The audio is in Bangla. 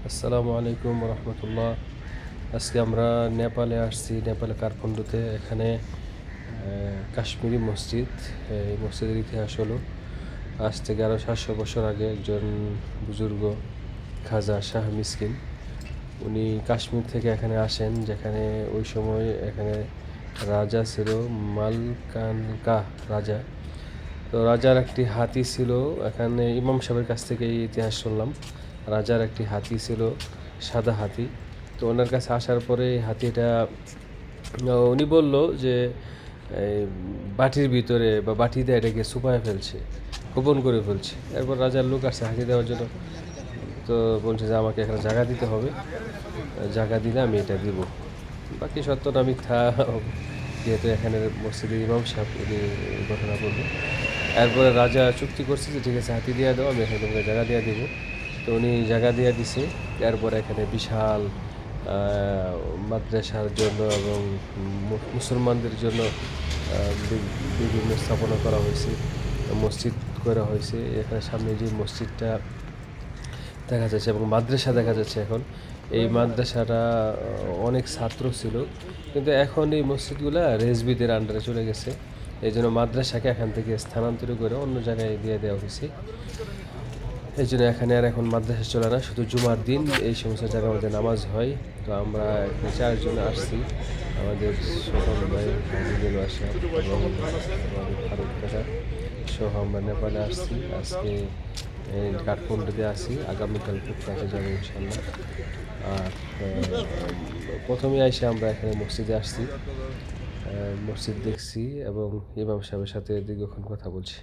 আসসালামু আলাইকুম রহমতুল্লাহ। আজকে আমরা নেপালে আসছি, নেপালে কাঠমান্ডুতে। এখানে কাশ্মীরি মসজিদ। এই মসজিদের ইতিহাস হলো, আজ থেকে আরও 700 বছর আগে একজন বুজুর্গ খাজা শাহ মিসকিন, উনি কাশ্মীর থেকে এখানে আসেন, যেখানে ওই সময় এখানে রাজা ছিল মালকানকা রাজা। তো রাজার একটি হাতি ছিল। এখানে ইমাম সাহেবের কাছ থেকে এই ইতিহাস শুনলাম। রাজার একটি হাতি ছিল, সাদা হাতি। তো ওনার কাছে আসার পরে হাতিটা উনি বলল যে এই বাটির ভিতরে বা বাটিতে এটাকে ছুপায় ফেলছে, গোপন করে ফেলছে। এরপর রাজার লোক আসছে হাতি দেওয়ার জন্য। তো বলছে যে আমাকে এখানে জায়গা দিতে হবে, জায়গা দিলে আমি এটা দিব। বাকি সত্য না মিথ্যা, যেহেতু এখানে মসজিদের ইমাম সাহেব উনি ঘটনা বলবে। এরপরে রাজা চুক্তি করছে যে ঠিক আছে, হাতি দিয়ে দাও, আমি এখানে তোমাকে জায়গা দিয়ে দিব। তো উনি জায়গা দিয়ে দিছে। এরপর এখানে বিশাল মাদ্রাসার জন্য এবং মুসলমানদের জন্য বিভিন্ন স্থাপনা করা হয়েছে, মসজিদ করা হয়েছে। এখানে সামনে যে মসজিদটা দেখা যাচ্ছে এবং মাদ্রাসা দেখা যাচ্ছে এখন, এই মাদ্রাসাটা অনেক ছাত্র ছিল, কিন্তু এখন এই মসজিদগুলা রেজবিদের আন্ডারে চলে গেছে। এই জন্য মাদ্রাসাকে এখান থেকে স্থানান্তর করে অন্য জায়গায় দিয়ে দেওয়া হয়েছে। এই জন্য এখানে আর এখন মাদ্রাসা চলে না, শুধু জুমার দিন এই সমস্ত জায়গার মধ্যে নামাজ হয়। তো আমরা এখানে 4 জন আসছি, আমাদের সকল ভাই হাজিগুলো আসা এবং আমাদের ফারুক কাকা সহ আমরা নেপালে আসছি। আজকে কাঠমান্ডুতে আসি, আগামীকাল ফুটপাতে যাবো ইনশাল্লাহ। আর প্রথমে এসে আমরা এখানে মসজিদে আসছি, মসজিদ দেখছি এবং ইমাম সাহেবের সাথে দীর্ঘক্ষণ কথা বলছি।